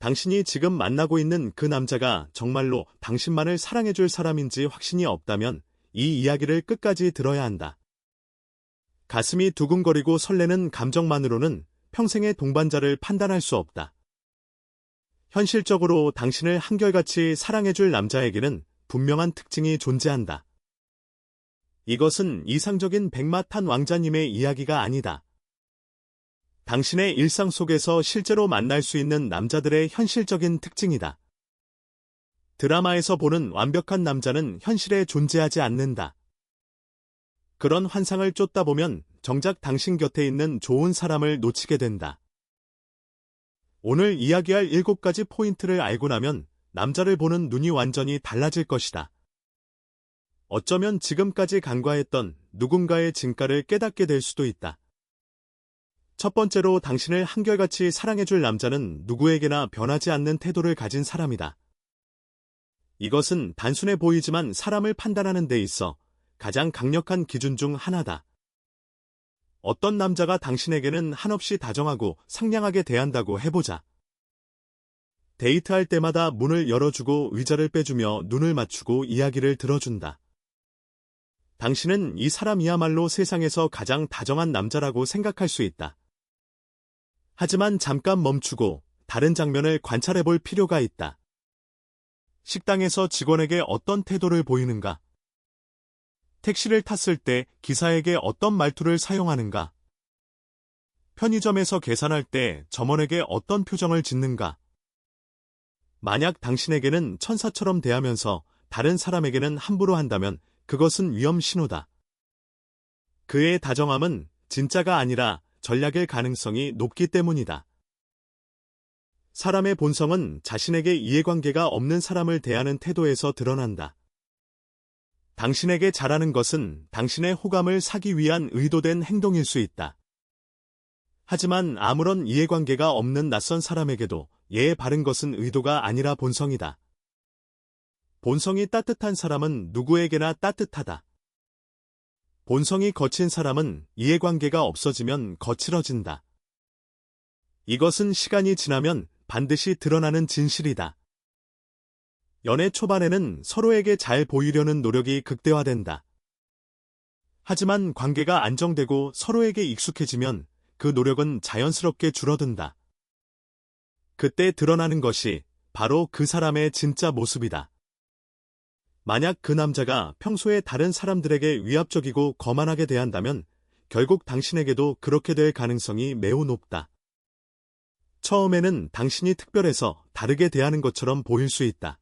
당신이 지금 만나고 있는 그 남자가 정말로 당신만을 사랑해줄 사람인지 확신이 없다면 이 이야기를 끝까지 들어야 한다. 가슴이 두근거리고 설레는 감정만으로는 평생의 동반자를 판단할 수 없다. 현실적으로 당신을 한결같이 사랑해줄 남자에게는 분명한 특징이 존재한다. 이것은 이상적인 백마탄 왕자님의 이야기가 아니다. 당신의 일상 속에서 실제로 만날 수 있는 남자들의 현실적인 특징이다. 드라마에서 보는 완벽한 남자는 현실에 존재하지 않는다. 그런 환상을 쫓다 보면 정작 당신 곁에 있는 좋은 사람을 놓치게 된다. 오늘 이야기할 7가지 포인트를 알고 나면 남자를 보는 눈이 완전히 달라질 것이다. 어쩌면 지금까지 간과했던 누군가의 진가를 깨닫게 될 수도 있다. 첫 번째로 당신을 한결같이 사랑해줄 남자는 누구에게나 변하지 않는 태도를 가진 사람이다. 이것은 단순해 보이지만 사람을 판단하는 데 있어 가장 강력한 기준 중 하나다. 어떤 남자가 당신에게는 한없이 다정하고 상냥하게 대한다고 해보자. 데이트할 때마다 문을 열어주고 의자를 빼주며 눈을 맞추고 이야기를 들어준다. 당신은 이 사람이야말로 세상에서 가장 다정한 남자라고 생각할 수 있다. 하지만 잠깐 멈추고 다른 장면을 관찰해 볼 필요가 있다. 식당에서 직원에게 어떤 태도를 보이는가? 택시를 탔을 때 기사에게 어떤 말투를 사용하는가? 편의점에서 계산할 때 점원에게 어떤 표정을 짓는가? 만약 당신에게는 천사처럼 대하면서 다른 사람에게는 함부로 한다면 그것은 위험 신호다. 그의 다정함은 진짜가 아니라 전략일 가능성이 높기 때문이다. 사람의 본성은 자신에게 이해관계가 없는 사람을 대하는 태도에서 드러난다. 당신에게 잘하는 것은 당신의 호감을 사기 위한 의도된 행동일 수 있다. 하지만 아무런 이해관계가 없는 낯선 사람에게도 예에 바른 것은 의도가 아니라 본성이다. 본성이 따뜻한 사람은 누구에게나 따뜻하다. 본성이 거친 사람은 이해관계가 없어지면 거칠어진다. 이것은 시간이 지나면 반드시 드러나는 진실이다. 연애 초반에는 서로에게 잘 보이려는 노력이 극대화된다. 하지만 관계가 안정되고 서로에게 익숙해지면 그 노력은 자연스럽게 줄어든다. 그때 드러나는 것이 바로 그 사람의 진짜 모습이다. 만약 그 남자가 평소에 다른 사람들에게 위압적이고 거만하게 대한다면 결국 당신에게도 그렇게 될 가능성이 매우 높다. 처음에는 당신이 특별해서 다르게 대하는 것처럼 보일 수 있다.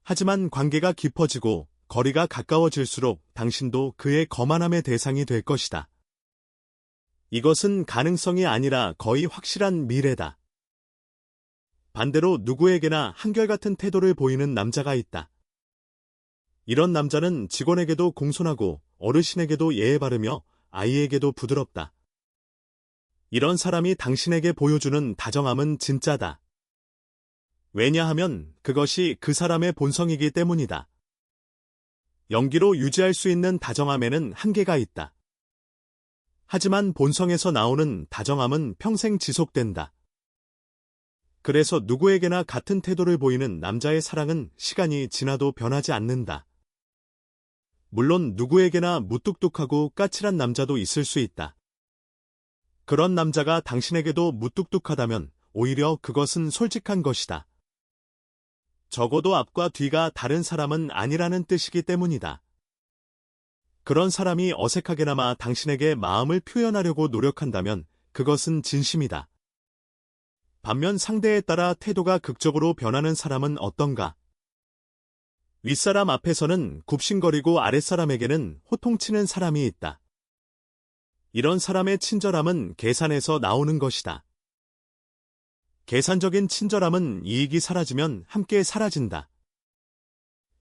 하지만 관계가 깊어지고 거리가 가까워질수록 당신도 그의 거만함의 대상이 될 것이다. 이것은 가능성이 아니라 거의 확실한 미래다. 반대로 누구에게나 한결같은 태도를 보이는 남자가 있다. 이런 남자는 직원에게도 공손하고 어르신에게도 예에 바르며 아이에게도 부드럽다. 이런 사람이 당신에게 보여주는 다정함은 진짜다. 왜냐하면 그것이 그 사람의 본성이기 때문이다. 연기로 유지할 수 있는 다정함에는 한계가 있다. 하지만 본성에서 나오는 다정함은 평생 지속된다. 그래서 누구에게나 같은 태도를 보이는 남자의 사랑은 시간이 지나도 변하지 않는다. 물론 누구에게나 무뚝뚝하고 까칠한 남자도 있을 수 있다. 그런 남자가 당신에게도 무뚝뚝하다면 오히려 그것은 솔직한 것이다. 적어도 앞과 뒤가 다른 사람은 아니라는 뜻이기 때문이다. 그런 사람이 어색하게나마 당신에게 마음을 표현하려고 노력한다면 그것은 진심이다. 반면 상대에 따라 태도가 극적으로 변하는 사람은 어떤가? 윗사람 앞에서는 굽신거리고 아랫사람에게는 호통치는 사람이 있다. 이런 사람의 친절함은 계산에서 나오는 것이다. 계산적인 친절함은 이익이 사라지면 함께 사라진다.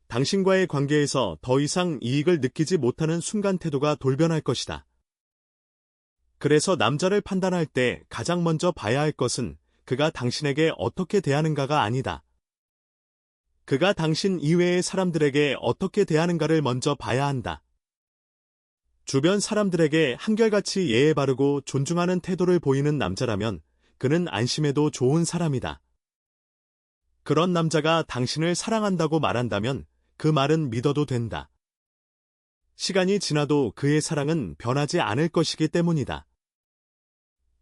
당신과의 관계에서 더 이상 이익을 느끼지 못하는 순간 태도가 돌변할 것이다. 그래서 남자를 판단할 때 가장 먼저 봐야 할 것은 그가 당신에게 어떻게 대하는가가 아니다. 그가 당신 이외의 사람들에게 어떻게 대하는가를 먼저 봐야 한다. 주변 사람들에게 한결같이 예에 바르고 존중하는 태도를 보이는 남자라면 그는 안심해도 좋은 사람이다. 그런 남자가 당신을 사랑한다고 말한다면 그 말은 믿어도 된다. 시간이 지나도 그의 사랑은 변하지 않을 것이기 때문이다.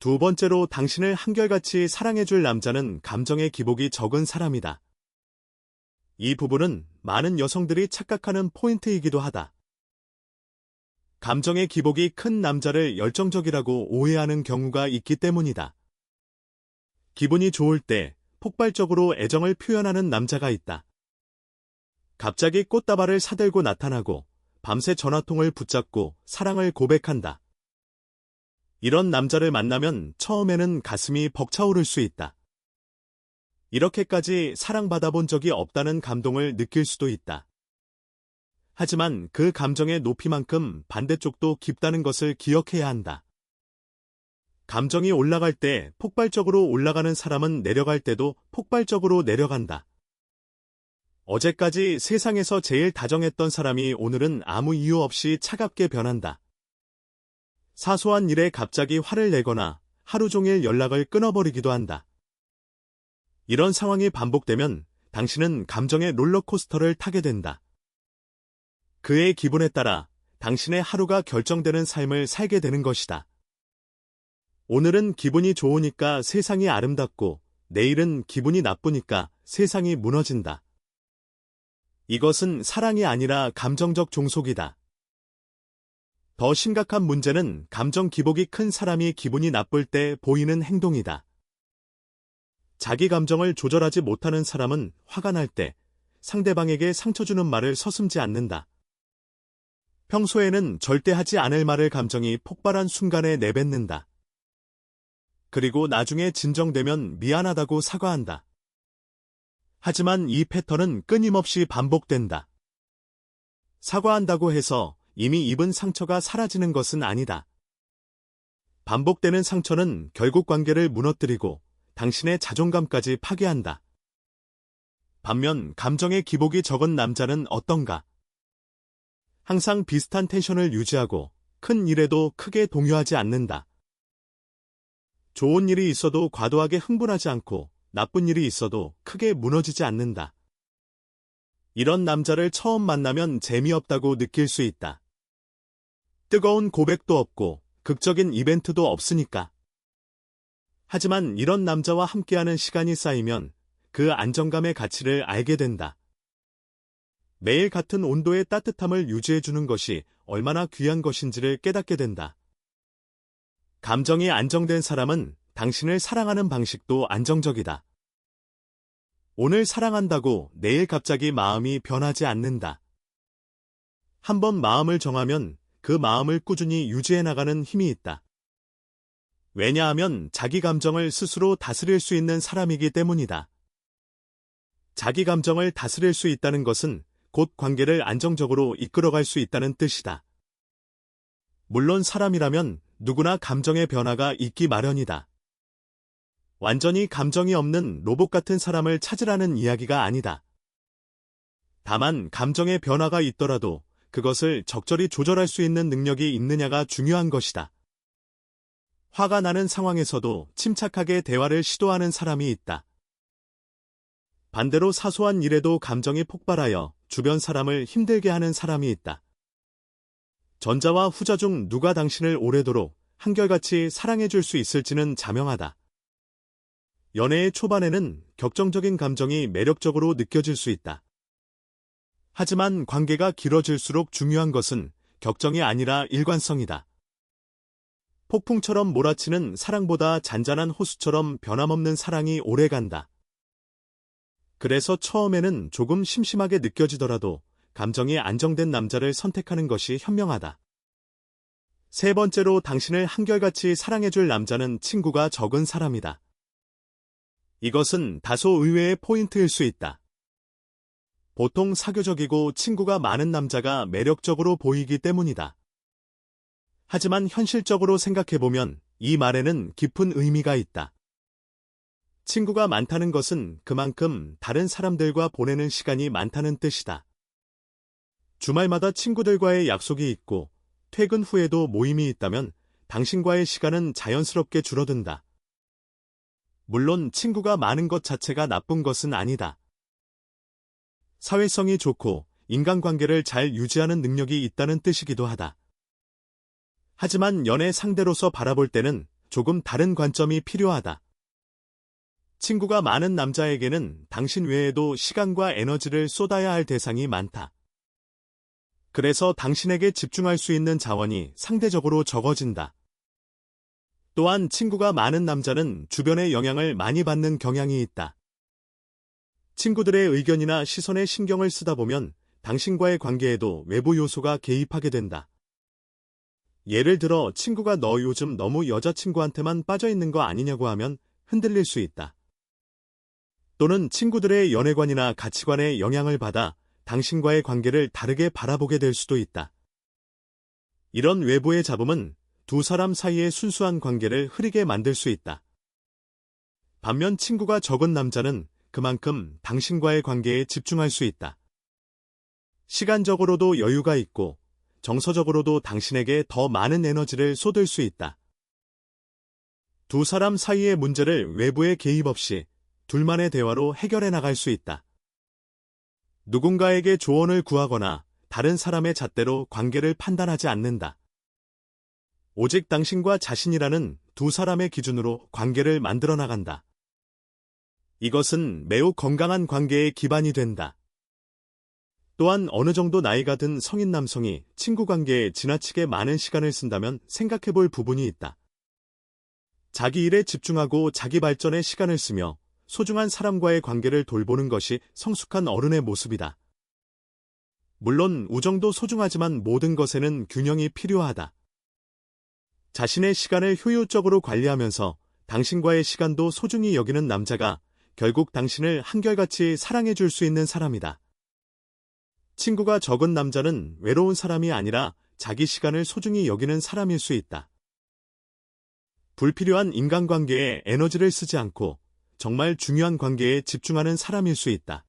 두 번째로 당신을 한결같이 사랑해줄 남자는 감정의 기복이 적은 사람이다. 이 부분은 많은 여성들이 착각하는 포인트이기도 하다. 감정의 기복이 큰 남자를 열정적이라고 오해하는 경우가 있기 때문이다. 기분이 좋을 때 폭발적으로 애정을 표현하는 남자가 있다. 갑자기 꽃다발을 사들고 나타나고 밤새 전화통을 붙잡고 사랑을 고백한다. 이런 남자를 만나면 처음에는 가슴이 벅차오를 수 있다. 이렇게까지 사랑받아본 적이 없다는 감동을 느낄 수도 있다. 하지만 그 감정의 높이만큼 반대쪽도 깊다는 것을 기억해야 한다. 감정이 올라갈 때 폭발적으로 올라가는 사람은 내려갈 때도 폭발적으로 내려간다. 어제까지 세상에서 제일 다정했던 사람이 오늘은 아무 이유 없이 차갑게 변한다. 사소한 일에 갑자기 화를 내거나 하루 종일 연락을 끊어버리기도 한다. 이런 상황이 반복되면 당신은 감정의 롤러코스터를 타게 된다. 그의 기분에 따라 당신의 하루가 결정되는 삶을 살게 되는 것이다. 오늘은 기분이 좋으니까 세상이 아름답고 내일은 기분이 나쁘니까 세상이 무너진다. 이것은 사랑이 아니라 감정적 종속이다. 더 심각한 문제는 감정 기복이 큰 사람이 기분이 나쁠 때 보이는 행동이다. 자기 감정을 조절하지 못하는 사람은 화가 날 때 상대방에게 상처 주는 말을 서슴지 않는다. 평소에는 절대 하지 않을 말을 감정이 폭발한 순간에 내뱉는다. 그리고 나중에 진정되면 미안하다고 사과한다. 하지만 이 패턴은 끊임없이 반복된다. 사과한다고 해서 이미 입은 상처가 사라지는 것은 아니다. 반복되는 상처는 결국 관계를 무너뜨리고 당신의 자존감까지 파괴한다. 반면 감정의 기복이 적은 남자는 어떤가? 항상 비슷한 텐션을 유지하고 큰 일에도 크게 동요하지 않는다. 좋은 일이 있어도 과도하게 흥분하지 않고 나쁜 일이 있어도 크게 무너지지 않는다. 이런 남자를 처음 만나면 재미없다고 느낄 수 있다. 뜨거운 고백도 없고 극적인 이벤트도 없으니까. 하지만 이런 남자와 함께하는 시간이 쌓이면 그 안정감의 가치를 알게 된다. 매일 같은 온도의 따뜻함을 유지해주는 것이 얼마나 귀한 것인지를 깨닫게 된다. 감정이 안정된 사람은 당신을 사랑하는 방식도 안정적이다. 오늘 사랑한다고 내일 갑자기 마음이 변하지 않는다. 한번 마음을 정하면 그 마음을 꾸준히 유지해 나가는 힘이 있다. 왜냐하면 자기 감정을 스스로 다스릴 수 있는 사람이기 때문이다. 자기 감정을 다스릴 수 있다는 것은 곧 관계를 안정적으로 이끌어갈 수 있다는 뜻이다. 물론 사람이라면 누구나 감정의 변화가 있기 마련이다. 완전히 감정이 없는 로봇 같은 사람을 찾으라는 이야기가 아니다. 다만 감정의 변화가 있더라도 그것을 적절히 조절할 수 있는 능력이 있느냐가 중요한 것이다. 화가 나는 상황에서도 침착하게 대화를 시도하는 사람이 있다. 반대로 사소한 일에도 감정이 폭발하여 주변 사람을 힘들게 하는 사람이 있다. 전자와 후자 중 누가 당신을 오래도록 한결같이 사랑해줄 수 있을지는 자명하다. 연애의 초반에는 격정적인 감정이 매력적으로 느껴질 수 있다. 하지만 관계가 길어질수록 중요한 것은 격정이 아니라 일관성이다. 폭풍처럼 몰아치는 사랑보다 잔잔한 호수처럼 변함없는 사랑이 오래간다. 그래서 처음에는 조금 심심하게 느껴지더라도 감정이 안정된 남자를 선택하는 것이 현명하다. 세 번째로 당신을 한결같이 사랑해줄 남자는 친구가 적은 사람이다. 이것은 다소 의외의 포인트일 수 있다. 보통 사교적이고 친구가 많은 남자가 매력적으로 보이기 때문이다. 하지만 현실적으로 생각해보면 이 말에는 깊은 의미가 있다. 친구가 많다는 것은 그만큼 다른 사람들과 보내는 시간이 많다는 뜻이다. 주말마다 친구들과의 약속이 있고 퇴근 후에도 모임이 있다면 당신과의 시간은 자연스럽게 줄어든다. 물론 친구가 많은 것 자체가 나쁜 것은 아니다. 사회성이 좋고 인간관계를 잘 유지하는 능력이 있다는 뜻이기도 하다. 하지만 연애 상대로서 바라볼 때는 조금 다른 관점이 필요하다. 친구가 많은 남자에게는 당신 외에도 시간과 에너지를 쏟아야 할 대상이 많다. 그래서 당신에게 집중할 수 있는 자원이 상대적으로 적어진다. 또한 친구가 많은 남자는 주변의 영향을 많이 받는 경향이 있다. 친구들의 의견이나 시선에 신경을 쓰다 보면 당신과의 관계에도 외부 요소가 개입하게 된다. 예를 들어 친구가 너 요즘 너무 여자친구한테만 빠져있는 거 아니냐고 하면 흔들릴 수 있다. 또는 친구들의 연애관이나 가치관에 영향을 받아 당신과의 관계를 다르게 바라보게 될 수도 있다. 이런 외부의 잡음은 두 사람 사이의 순수한 관계를 흐리게 만들 수 있다. 반면 친구가 적은 남자는 그만큼 당신과의 관계에 집중할 수 있다. 시간적으로도 여유가 있고 정서적으로도 당신에게 더 많은 에너지를 쏟을 수 있다. 두 사람 사이의 문제를 외부의 개입 없이 둘만의 대화로 해결해 나갈 수 있다. 누군가에게 조언을 구하거나 다른 사람의 잣대로 관계를 판단하지 않는다. 오직 당신과 자신이라는 두 사람의 기준으로 관계를 만들어 나간다. 이것은 매우 건강한 관계의 기반이 된다. 또한 어느 정도 나이가 든 성인 남성이 친구 관계에 지나치게 많은 시간을 쓴다면 생각해 볼 부분이 있다. 자기 일에 집중하고 자기 발전에 시간을 쓰며 소중한 사람과의 관계를 돌보는 것이 성숙한 어른의 모습이다. 물론 우정도 소중하지만 모든 것에는 균형이 필요하다. 자신의 시간을 효율적으로 관리하면서 당신과의 시간도 소중히 여기는 남자가 결국 당신을 한결같이 사랑해 줄 수 있는 사람이다. 친구가 적은 남자는 외로운 사람이 아니라 자기 시간을 소중히 여기는 사람일 수 있다. 불필요한 인간관계에 에너지를 쓰지 않고 정말 중요한 관계에 집중하는 사람일 수 있다.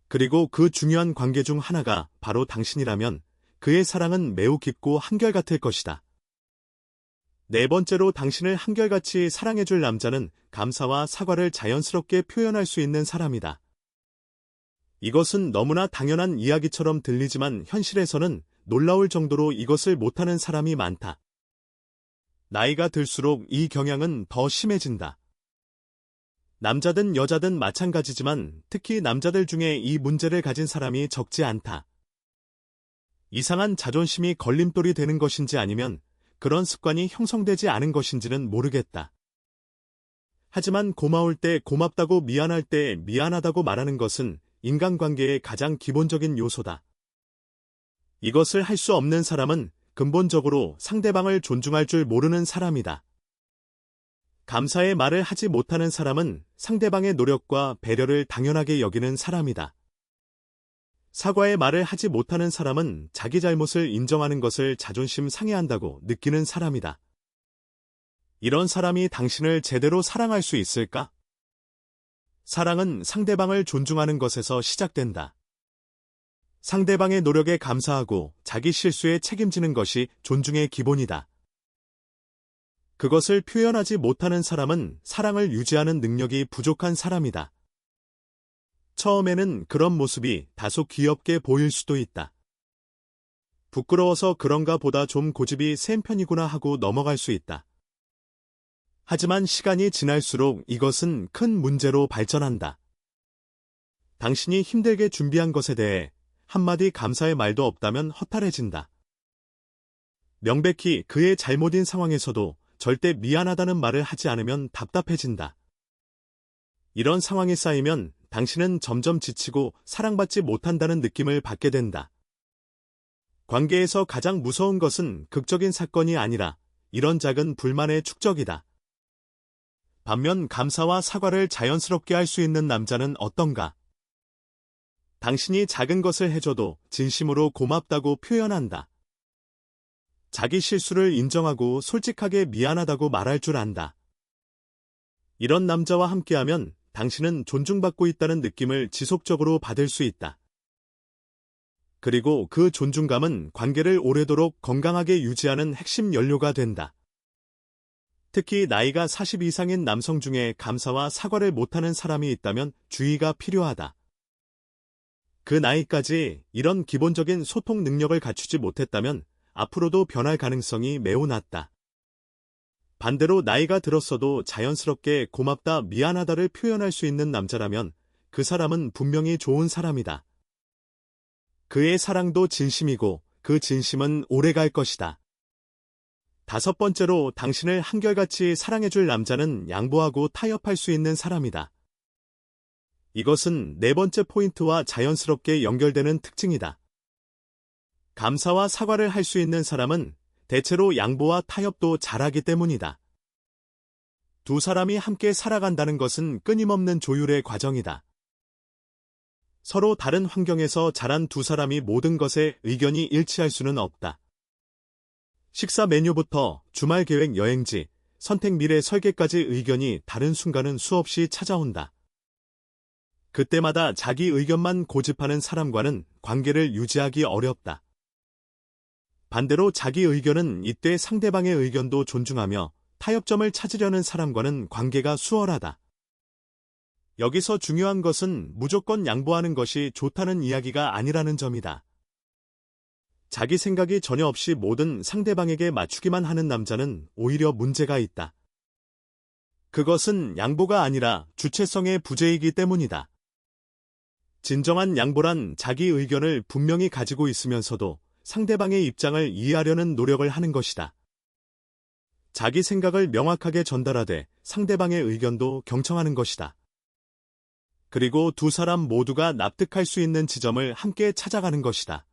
그리고 그 중요한 관계 중 하나가 바로 당신이라면 그의 사랑은 매우 깊고 한결같을 것이다. 네 번째로 당신을 한결같이 사랑해줄 남자는 감사와 사과를 자연스럽게 표현할 수 있는 사람이다. 이것은 너무나 당연한 이야기처럼 들리지만 현실에서는 놀라울 정도로 이것을 못하는 사람이 많다. 나이가 들수록 이 경향은 더 심해진다. 남자든 여자든 마찬가지지만 특히 남자들 중에 이 문제를 가진 사람이 적지 않다. 이상한 자존심이 걸림돌이 되는 것인지 아니면 그런 습관이 형성되지 않은 것인지는 모르겠다. 하지만 고마울 때 고맙다고 미안할 때 미안하다고 말하는 것은 인간관계의 가장 기본적인 요소다. 이것을 할 수 없는 사람은 근본적으로 상대방을 존중할 줄 모르는 사람이다. 감사의 말을 하지 못하는 사람은 상대방의 노력과 배려를 당연하게 여기는 사람이다. 사과의 말을 하지 못하는 사람은 자기 잘못을 인정하는 것을 자존심 상해한다고 느끼는 사람이다. 이런 사람이 당신을 제대로 사랑할 수 있을까? 사랑은 상대방을 존중하는 것에서 시작된다. 상대방의 노력에 감사하고 자기 실수에 책임지는 것이 존중의 기본이다. 그것을 표현하지 못하는 사람은 사랑을 유지하는 능력이 부족한 사람이다. 처음에는 그런 모습이 다소 귀엽게 보일 수도 있다. 부끄러워서 그런가 보다 좀 고집이 센 편이구나 하고 넘어갈 수 있다. 하지만 시간이 지날수록 이것은 큰 문제로 발전한다. 당신이 힘들게 준비한 것에 대해 한마디 감사의 말도 없다면 허탈해진다. 명백히 그의 잘못인 상황에서도 절대 미안하다는 말을 하지 않으면 답답해진다. 이런 상황이 쌓이면 당신은 점점 지치고 사랑받지 못한다는 느낌을 받게 된다. 관계에서 가장 무서운 것은 극적인 사건이 아니라 이런 작은 불만의 축적이다. 반면 감사와 사과를 자연스럽게 할 수 있는 남자는 어떤가? 당신이 작은 것을 해줘도 진심으로 고맙다고 표현한다. 자기 실수를 인정하고 솔직하게 미안하다고 말할 줄 안다. 이런 남자와 함께하면 당신은 존중받고 있다는 느낌을 지속적으로 받을 수 있다. 그리고 그 존중감은 관계를 오래도록 건강하게 유지하는 핵심 연료가 된다. 특히 나이가 40 이상인 남성 중에 감사와 사과를 못하는 사람이 있다면 주의가 필요하다. 그 나이까지 이런 기본적인 소통 능력을 갖추지 못했다면 앞으로도 변할 가능성이 매우 낮다. 반대로 나이가 들었어도 자연스럽게 고맙다, 미안하다를 표현할 수 있는 남자라면 그 사람은 분명히 좋은 사람이다. 그의 사랑도 진심이고 그 진심은 오래갈 것이다. 5번째로 당신을 한결같이 사랑해줄 남자는 양보하고 타협할 수 있는 사람이다. 이것은 4번째 포인트와 자연스럽게 연결되는 특징이다. 감사와 사과를 할 수 있는 사람은 대체로 양보와 타협도 잘하기 때문이다. 두 사람이 함께 살아간다는 것은 끊임없는 조율의 과정이다. 서로 다른 환경에서 자란 두 사람이 모든 것에 의견이 일치할 수는 없다. 식사 메뉴부터 주말 계획, 여행지, 선택, 미래 설계까지 의견이 다른 순간은 수없이 찾아온다. 그때마다 자기 의견만 고집하는 사람과는 관계를 유지하기 어렵다. 반대로 자기 의견은 이때 상대방의 의견도 존중하며 타협점을 찾으려는 사람과는 관계가 수월하다. 여기서 중요한 것은 무조건 양보하는 것이 좋다는 이야기가 아니라는 점이다. 자기 생각이 전혀 없이 모든 상대방에게 맞추기만 하는 남자는 오히려 문제가 있다. 그것은 양보가 아니라 주체성의 부재이기 때문이다. 진정한 양보란 자기 의견을 분명히 가지고 있으면서도 상대방의 입장을 이해하려는 노력을 하는 것이다. 자기 생각을 명확하게 전달하되 상대방의 의견도 경청하는 것이다. 그리고 두 사람 모두가 납득할 수 있는 지점을 함께 찾아가는 것이다.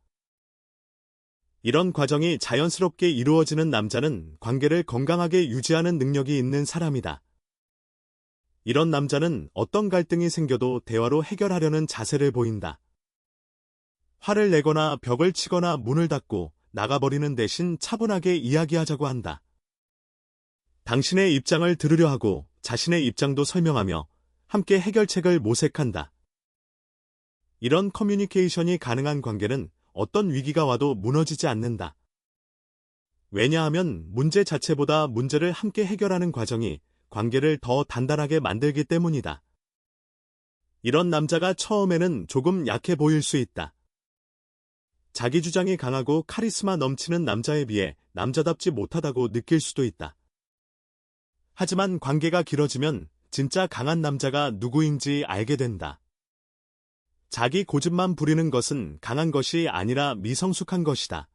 이런 과정이 자연스럽게 이루어지는 남자는 관계를 건강하게 유지하는 능력이 있는 사람이다. 이런 남자는 어떤 갈등이 생겨도 대화로 해결하려는 자세를 보인다. 화를 내거나 벽을 치거나 문을 닫고 나가버리는 대신 차분하게 이야기하자고 한다. 당신의 입장을 들으려 하고 자신의 입장도 설명하며 함께 해결책을 모색한다. 이런 커뮤니케이션이 가능한 관계는 어떤 위기가 와도 무너지지 않는다. 왜냐하면 문제 자체보다 문제를 함께 해결하는 과정이 관계를 더 단단하게 만들기 때문이다. 이런 남자가 처음에는 조금 약해 보일 수 있다. 자기 주장이 강하고 카리스마 넘치는 남자에 비해 남자답지 못하다고 느낄 수도 있다. 하지만 관계가 길어지면 진짜 강한 남자가 누구인지 알게 된다. 자기 고집만 부리는 것은 강한 것이 아니라 미성숙한 것이다.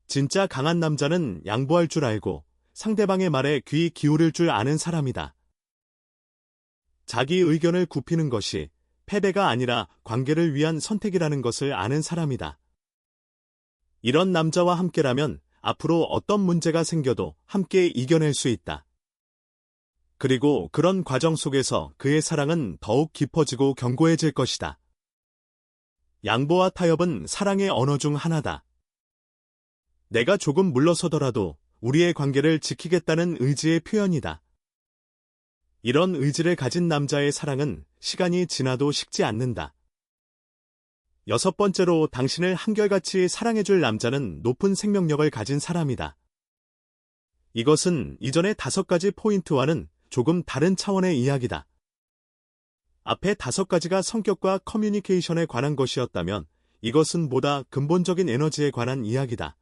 진짜 강한 남자는 양보할 줄 알고 상대방의 말에 귀 기울일 줄 아는 사람이다. 자기 의견을 굽히는 것이 패배가 아니라 관계를 위한 선택이라는 것을 아는 사람이다. 이런 남자와 함께라면 앞으로 어떤 문제가 생겨도 함께 이겨낼 수 있다. 그리고 그런 과정 속에서 그의 사랑은 더욱 깊어지고 견고해질 것이다. 양보와 타협은 사랑의 언어 중 하나다. 내가 조금 물러서더라도 우리의 관계를 지키겠다는 의지의 표현이다. 이런 의지를 가진 남자의 사랑은 시간이 지나도 식지 않는다. 6번째로 당신을 한결같이 사랑해줄 남자는 높은 생명력을 가진 사람이다. 이것은 이전의 5가지 포인트와는 조금 다른 차원의 이야기다. 앞에 5가지가 성격과 커뮤니케이션에 관한 것이었다면 이것은 보다 근본적인 에너지에 관한 이야기다.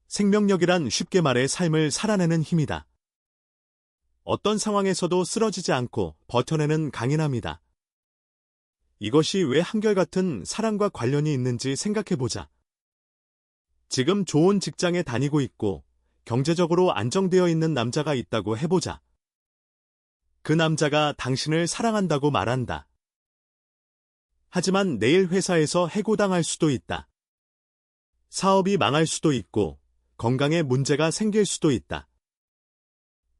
생명력이란 쉽게 말해 삶을 살아내는 힘이다. 어떤 상황에서도 쓰러지지 않고 버텨내는 강인함이다. 이것이 왜 한결같은 사랑과 관련이 있는지 생각해보자. 지금 좋은 직장에 다니고 있고 경제적으로 안정되어 있는 남자가 있다고 해보자. 그 남자가 당신을 사랑한다고 말한다. 하지만 내일 회사에서 해고당할 수도 있다. 사업이 망할 수도 있고 건강에 문제가 생길 수도 있다.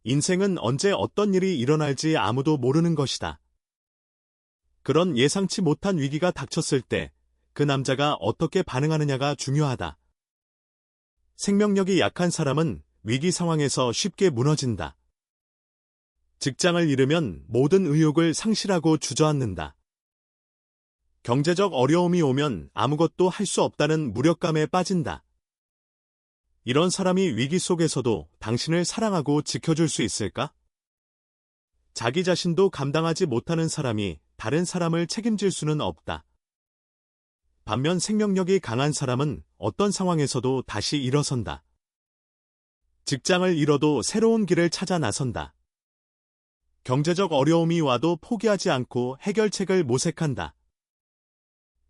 인생은 언제 어떤 일이 일어날지 아무도 모르는 것이다. 그런 예상치 못한 위기가 닥쳤을 때 그 남자가 어떻게 반응하느냐가 중요하다. 생명력이 약한 사람은 위기 상황에서 쉽게 무너진다. 직장을 잃으면 모든 의욕을 상실하고 주저앉는다. 경제적 어려움이 오면 아무것도 할 수 없다는 무력감에 빠진다. 이런 사람이 위기 속에서도 당신을 사랑하고 지켜줄 수 있을까? 자기 자신도 감당하지 못하는 사람이 다른 사람을 책임질 수는 없다. 반면 생명력이 강한 사람은 어떤 상황에서도 다시 일어선다. 직장을 잃어도 새로운 길을 찾아 나선다. 경제적 어려움이 와도 포기하지 않고 해결책을 모색한다.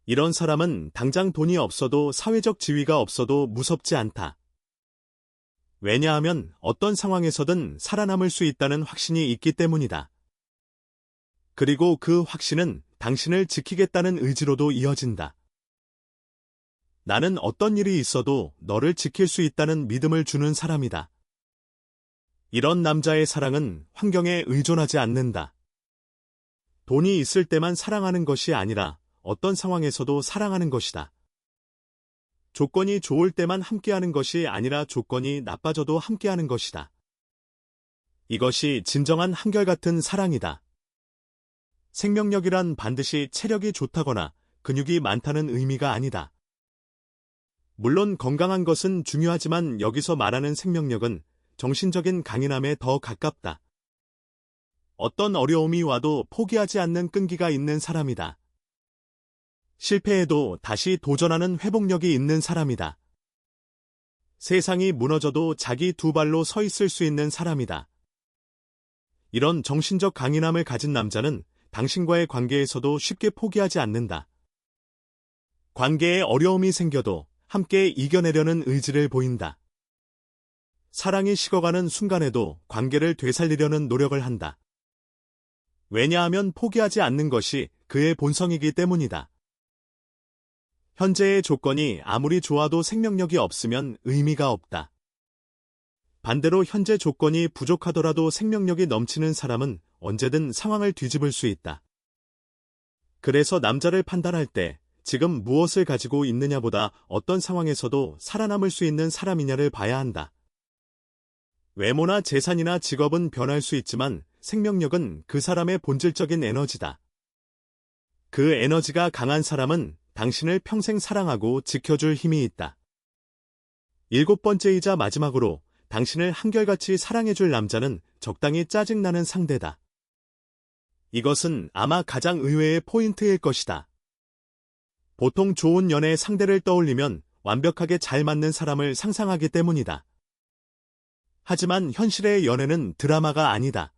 이런 사람은 당장 돈이 없어도 사회적 지위가 없어도 무섭지 않다. 왜냐하면 어떤 상황에서든 살아남을 수 있다는 확신이 있기 때문이다. 그리고 그 확신은 당신을 지키겠다는 의지로도 이어진다. 나는 어떤 일이 있어도 너를 지킬 수 있다는 믿음을 주는 사람이다. 이런 남자의 사랑은 환경에 의존하지 않는다. 돈이 있을 때만 사랑하는 것이 아니라 어떤 상황에서도 사랑하는 것이다. 조건이 좋을 때만 함께하는 것이 아니라 조건이 나빠져도 함께하는 것이다. 이것이 진정한 한결같은 사랑이다. 생명력이란 반드시 체력이 좋다거나 근육이 많다는 의미가 아니다. 물론 건강한 것은 중요하지만 여기서 말하는 생명력은 정신적인 강인함에 더 가깝다. 어떤 어려움이 와도 포기하지 않는 끈기가 있는 사람이다. 실패해도 다시 도전하는 회복력이 있는 사람이다. 세상이 무너져도 자기 두 발로 서 있을 수 있는 사람이다. 이런 정신적 강인함을 가진 남자는 당신과의 관계에서도 쉽게 포기하지 않는다. 관계에 어려움이 생겨도 함께 이겨내려는 의지를 보인다. 사랑이 식어가는 순간에도 관계를 되살리려는 노력을 한다. 왜냐하면 포기하지 않는 것이 그의 본성이기 때문이다. 현재의 조건이 아무리 좋아도 생명력이 없으면 의미가 없다. 반대로 현재 조건이 부족하더라도 생명력이 넘치는 사람은 언제든 상황을 뒤집을 수 있다. 그래서 남자를 판단할 때 지금 무엇을 가지고 있느냐보다 어떤 상황에서도 살아남을 수 있는 사람이냐를 봐야 한다. 외모나 재산이나 직업은 변할 수 있지만 생명력은 그 사람의 본질적인 에너지다. 그 에너지가 강한 사람은 당신을 평생 사랑하고 지켜줄 힘이 있다. 7번째이자 마지막으로 당신을 한결같이 사랑해줄 남자는 적당히 짜증나는 상대다. 이것은 아마 가장 의외의 포인트일 것이다. 보통 좋은 연애 상대를 떠올리면 완벽하게 잘 맞는 사람을 상상하기 때문이다. 하지만 현실의 연애는 드라마가 아니다.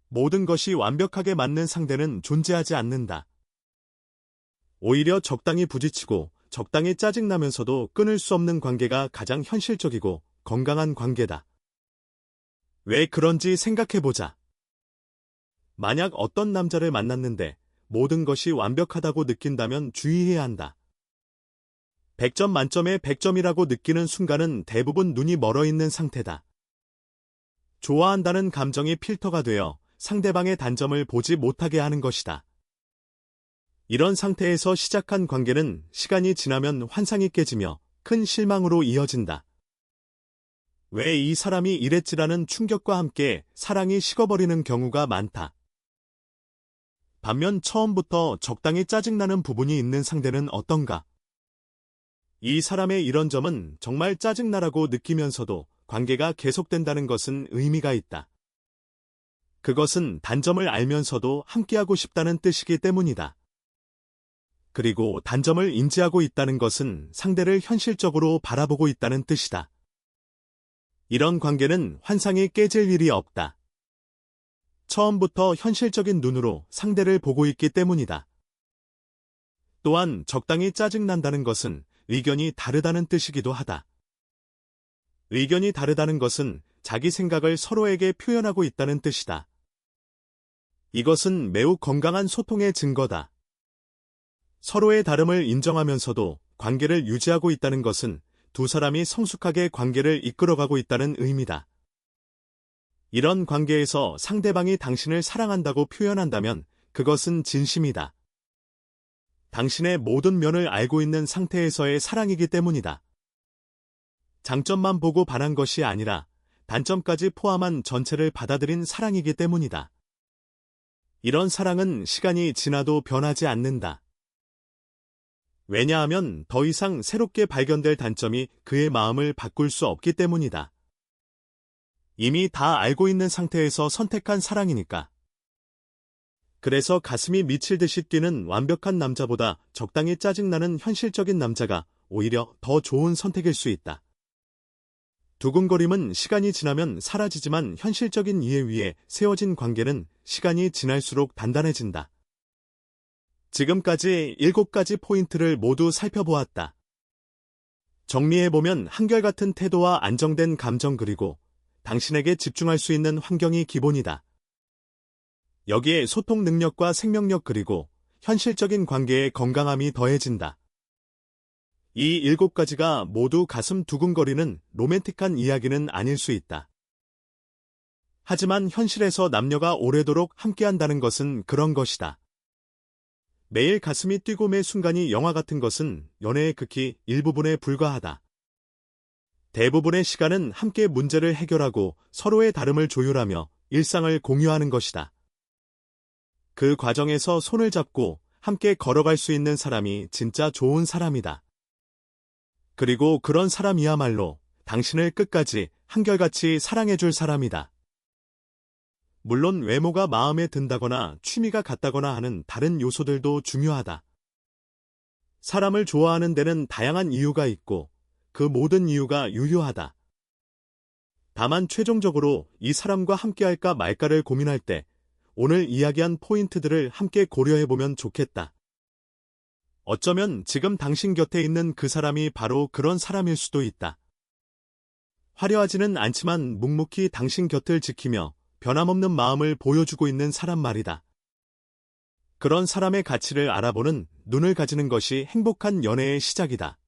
모든 것이 완벽하게 맞는 상대는 존재하지 않는다. 오히려 적당히 부딪히고 적당히 짜증나면서도 끊을 수 없는 관계가 가장 현실적이고 건강한 관계다. 왜 그런지 생각해보자. 만약 어떤 남자를 만났는데 모든 것이 완벽하다고 느낀다면 주의해야 한다. 100점 만점에 100점이라고 느끼는 순간은 대부분 눈이 멀어 있는 상태다. 좋아한다는 감정이 필터가 되어 상대방의 단점을 보지 못하게 하는 것이다. 이런 상태에서 시작한 관계는 시간이 지나면 환상이 깨지며 큰 실망으로 이어진다. 왜 이 사람이 이랬지라는 충격과 함께 사랑이 식어버리는 경우가 많다. 반면 처음부터 적당히 짜증나는 부분이 있는 상대는 어떤가? 이 사람의 이런 점은 정말 짜증나라고 느끼면서도 관계가 계속된다는 것은 의미가 있다. 그것은 단점을 알면서도 함께하고 싶다는 뜻이기 때문이다. 그리고 단점을 인지하고 있다는 것은 상대를 현실적으로 바라보고 있다는 뜻이다. 이런 관계는 환상이 깨질 일이 없다. 처음부터 현실적인 눈으로 상대를 보고 있기 때문이다. 또한 적당히 짜증난다는 것은 의견이 다르다는 뜻이기도 하다. 의견이 다르다는 것은 자기 생각을 서로에게 표현하고 있다는 뜻이다. 이것은 매우 건강한 소통의 증거다. 서로의 다름을 인정하면서도 관계를 유지하고 있다는 것은 두 사람이 성숙하게 관계를 이끌어가고 있다는 의미다. 이런 관계에서 상대방이 당신을 사랑한다고 표현한다면 그것은 진심이다. 당신의 모든 면을 알고 있는 상태에서의 사랑이기 때문이다. 장점만 보고 반한 것이 아니라 단점까지 포함한 전체를 받아들인 사랑이기 때문이다. 이런 사랑은 시간이 지나도 변하지 않는다. 왜냐하면 더 이상 새롭게 발견될 단점이 그의 마음을 바꿀 수 없기 때문이다. 이미 다 알고 있는 상태에서 선택한 사랑이니까. 그래서 가슴이 미칠 듯이 뛰는 완벽한 남자보다 적당히 짜증나는 현실적인 남자가 오히려 더 좋은 선택일 수 있다. 두근거림은 시간이 지나면 사라지지만 현실적인 이해 위에 세워진 관계는 시간이 지날수록 단단해진다. 지금까지 7가지 포인트를 모두 살펴보았다. 정리해보면 한결같은 태도와 안정된 감정 그리고 당신에게 집중할 수 있는 환경이 기본이다. 여기에 소통 능력과 생명력 그리고 현실적인 관계의 건강함이 더해진다. 이 7가지가 모두 가슴 두근거리는 로맨틱한 이야기는 아닐 수 있다. 하지만 현실에서 남녀가 오래도록 함께한다는 것은 그런 것이다. 매일 가슴이 뛰고 매 순간이 영화 같은 것은 연애의 극히 일부분에 불과하다. 대부분의 시간은 함께 문제를 해결하고 서로의 다름을 조율하며 일상을 공유하는 것이다. 그 과정에서 손을 잡고 함께 걸어갈 수 있는 사람이 진짜 좋은 사람이다. 그리고 그런 사람이야말로 당신을 끝까지 한결같이 사랑해줄 사람이다. 물론 외모가 마음에 든다거나 취미가 같다거나 하는 다른 요소들도 중요하다. 사람을 좋아하는 데는 다양한 이유가 있고 그 모든 이유가 유효하다. 다만 최종적으로 이 사람과 함께할까 말까를 고민할 때 오늘 이야기한 포인트들을 함께 고려해보면 좋겠다. 어쩌면 지금 당신 곁에 있는 그 사람이 바로 그런 사람일 수도 있다. 화려하지는 않지만 묵묵히 당신 곁을 지키며 변함없는 마음을 보여주고 있는 사람 말이다. 그런 사람의 가치를 알아보는 눈을 가지는 것이 행복한 연애의 시작이다.